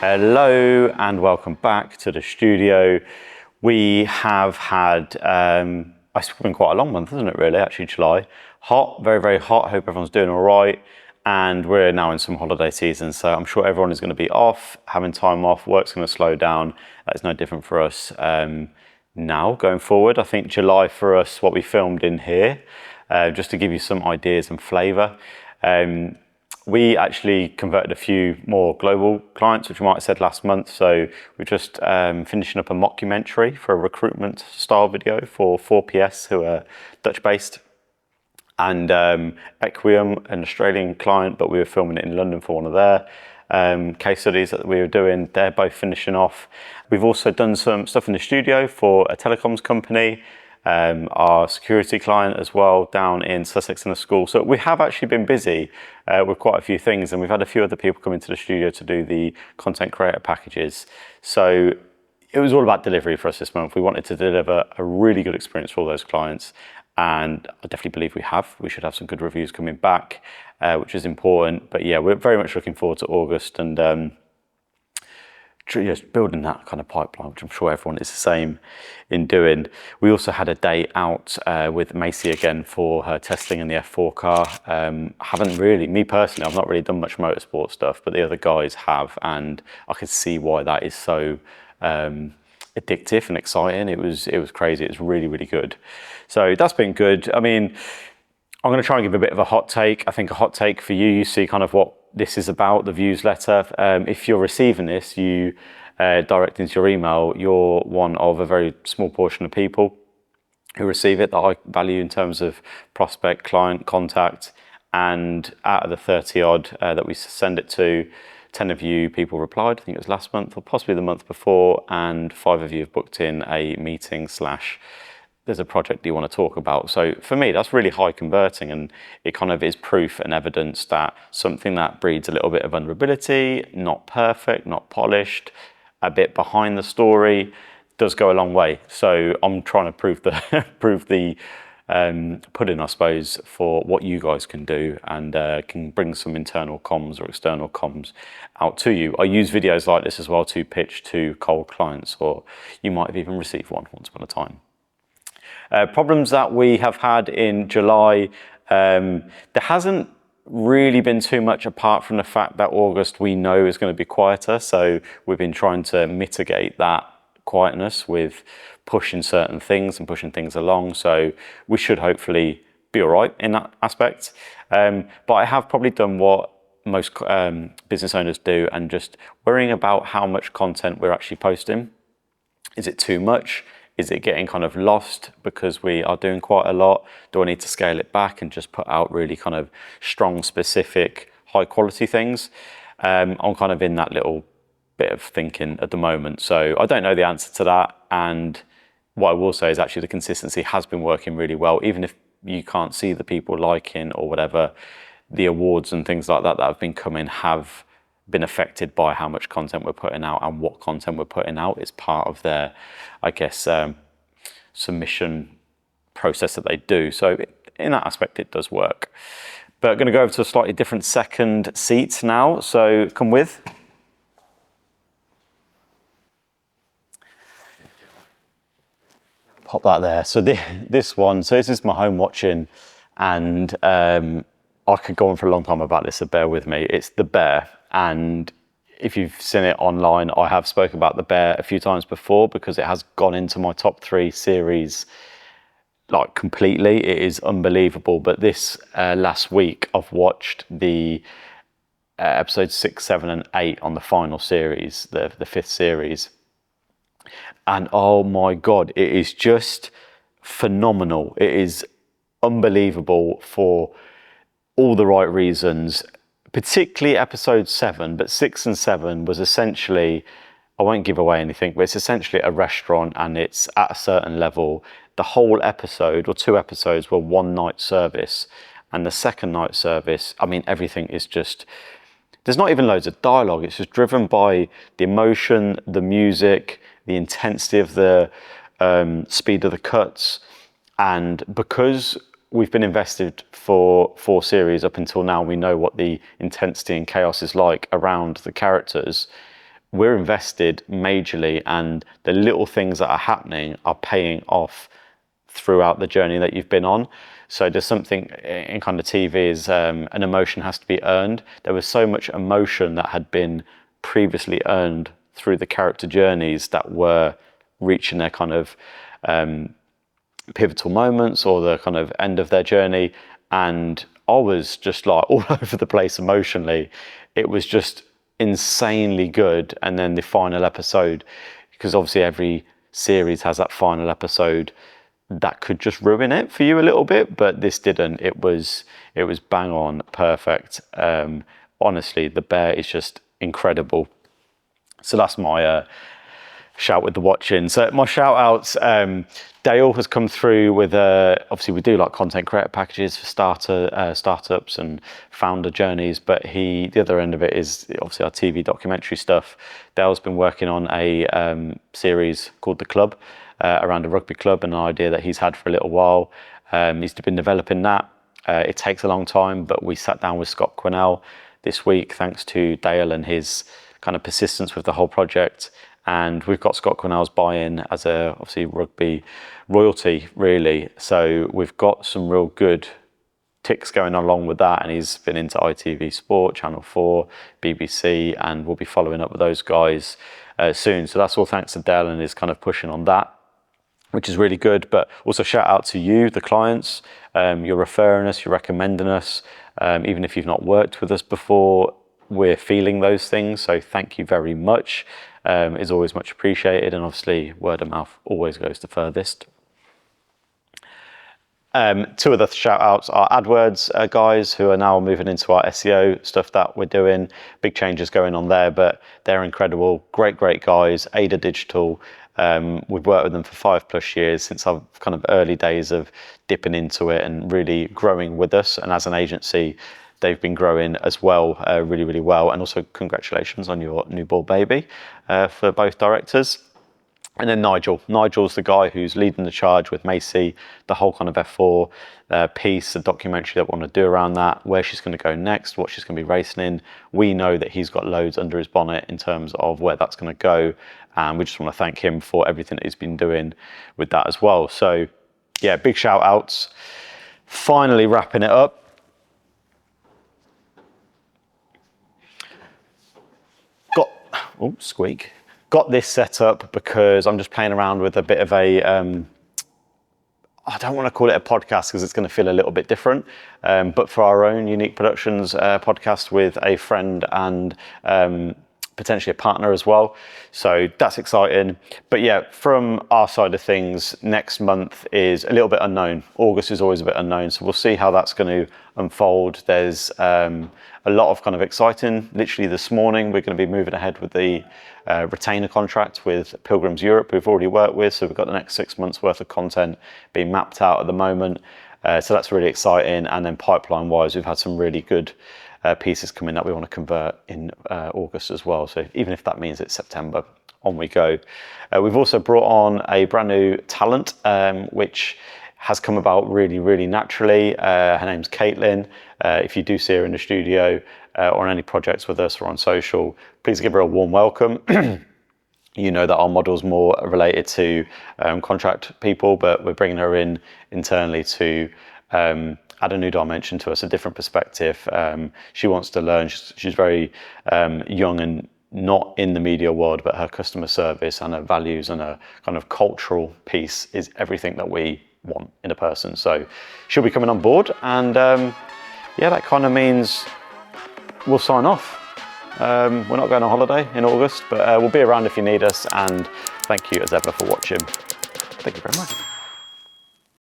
Hello and welcome back to the studio. We have had, it's been quite a long month, isn't it really, actually July. Hot, very, very hot. Hope everyone's doing all right. And we're now in some holiday season, so I'm sure everyone is going to be off, having time off, work's going to slow down. That's no different for us now going forward. I think July for us, what we filmed in here, just to give you some ideas and flavour. We actually converted a few more global clients, which we might have said last month. So we're just finishing up a mockumentary for a recruitment style video for 4PS, who are Dutch based, and Equium, an Australian client, but we were filming it in London for one of their case studies that we were doing. They're both finishing off. We've also done some stuff in the studio for a telecoms company, our security client as well, down in Sussex in a school. So we have actually been busy with quite a few things, and we've had a few other people come into the studio to do the content creator packages. So it was all about delivery for us this month. We wanted to deliver a really good experience for all those clients, and I definitely believe we have. We should have some good reviews coming back, which is important. But yeah, we're very much looking forward to August and just building that kind of pipeline, which I'm sure everyone is the same in doing. We also had a day out with Macie again for her testing in the F4 car. Haven't really, me personally, I've not really done much motorsport stuff, but the other guys have, and I could see why that is so addictive and exciting. It was crazy. It was really, really good. So that's been good. I mean, I'm going to try and give a bit of a hot take. I think a hot take for you, you see kind of what this is about, the Viewsletter. If you're receiving this, you direct into your email, you're one of a very small portion of people who receive it that I value in terms of prospect, client, contact. And out of the 30 odd that we send it to, 10 of you people replied. I think it was last month or possibly the month before, and 5 of you have booked in a meeting / there's a project you want to talk about. So for me, that's really high converting, and it kind of is proof and evidence that something that breeds a little bit of vulnerability, not perfect, not polished, a bit behind the story, does go a long way. So I'm trying to prove the pudding, I suppose, for what you guys can do, and can bring some internal comms or external comms out to you. I use videos like this as well to pitch to cold clients, or you might have even received one once upon a time. Problems that we have had in July, there hasn't really been too much apart from the fact that August we know is going to be quieter. So we've been trying to mitigate that quietness with pushing certain things and pushing things along. So we should hopefully be all right in that aspect. But I have probably done what most business owners do, and just worrying about how much content we're actually posting. Is it too much? Is it getting kind of lost because we are doing quite a lot? Do I need to scale it back and just put out really kind of strong, specific, high quality things? I'm kind of in that little bit of thinking at the moment. So I don't know the answer to that. And what I will say is actually the consistency has been working really well. Even if you can't see the people liking or whatever, the awards and things like that that have been coming have been affected by how much content we're putting out, and what content we're putting out is part of their, I guess, submission process that they do. So in that aspect, it does work. But I'm going to go over to a slightly different second seat now. So come with. Pop that there. So this one, so this is my home watching, and I could go on for a long time about this, so bear with me. It's the Bear. And if you've seen it online, I have spoken about the Bear a few times before, because it has gone into my top 3 series like completely. It is unbelievable. But this last week, I've watched the episodes 6, 7 and 8 on the final series, the 5th series. And oh my God, it is just phenomenal. It is unbelievable for all the right reasons. Particularly episode 7, but 6 and 7 was essentially, I won't give away anything, but it's essentially a restaurant, and it's at a certain level. The whole episode, or 2 episodes, were one night service. And the second night service, I mean, everything is just, there's not even loads of dialogue. It's just driven by the emotion, the music, the intensity of the speed of the cuts. And because we've been invested for 4 series up until now, we know what the intensity and chaos is like around the characters. we're invested majorly, and the little things that are happening are paying off throughout the journey that you've been on. So there's something in kind of TV is an emotion has to be earned. There was so much emotion that had been previously earned through the character journeys that were reaching their kind of pivotal moments or the kind of end of their journey. And I was just like all over the place emotionally. It was just insanely good. And then the final episode, because obviously every series has that final episode that could just ruin it for you a little bit, but this didn't. It was bang on perfect. Honestly, the bear is just incredible. So that's my shout with the watching. So my shout outs, Dale has come through with obviously we do like content creator packages for startups and founder journeys, but the other end of it is obviously our TV documentary stuff. Dale's been working on a series called The Club, around a rugby club, and an idea that he's had for a little while. He's been developing that. It takes a long time, but we sat down with Scott Quinnell this week, thanks to Dale and his kind of persistence with the whole project. And we've got Scott Quinnell's buy-in as obviously rugby royalty, really. So we've got some real good ticks going along with that. And he's been into ITV Sport, Channel 4, BBC, and we'll be following up with those guys soon. So that's all thanks to Dale and his kind of pushing on that, which is really good. But also shout out to you, the clients. You're referring us, you're recommending us. Even if you've not worked with us before, we're feeling those things. So thank you very much. Is always much appreciated. And obviously word of mouth always goes the furthest. Two of the shout outs are AdWords guys who are now moving into our SEO stuff that we're doing. Big changes going on there, but they're incredible. Great guys. Ada Digital. We've worked with them for 5+ years since our kind of early days of dipping into it and really growing with us. And as an agency, they've been growing as well, really well. And also congratulations on your newborn baby for both directors. And then Nigel's the guy who's leading the charge with Macie, the whole kind of F4 piece, the documentary that we want to do around that, where she's going to go next, what she's going to be racing in. We know that he's got loads under his bonnet in terms of where that's going to go. And we just want to thank him for everything that he's been doing with that as well. So yeah, big shout outs. Finally wrapping it up. Got this set up because I'm just playing around with a bit of a, I don't want to call it a podcast because it's going to feel a little bit different, but for our own YouNeek Productions podcast with a friend and potentially a partner as well. So that's exciting. But yeah, from our side of things, next month is a little bit unknown. August is always a bit unknown. So we'll see how that's going to unfold. There's a lot of kind of exciting. Literally this morning, we're going to be moving ahead with the retainer contract with Pilgrims Europe, we've already worked with. So we've got the next 6 months worth of content being mapped out at the moment. So that's really exciting. And then pipeline wise, we've had some really good pieces coming that we want to convert in August as well. So even if that means it's September, on we go. We've also brought on a brand new talent, which has come about really naturally. Her name's Caitlin. If you do see her in the studio or on any projects with us or on social, please give her a warm welcome. You know that our model's more related to contract people, but we're bringing her in internally to add a new dimension to us, a different perspective. She wants to learn. She's very young and not in the media world, but her customer service and her values and her kind of cultural piece is everything that we want in a person. So she'll be coming on board, and yeah, that kind of means we'll sign off. We're not going on holiday in August, but we'll be around if you need us, and thank you as ever for watching. Thank you very much.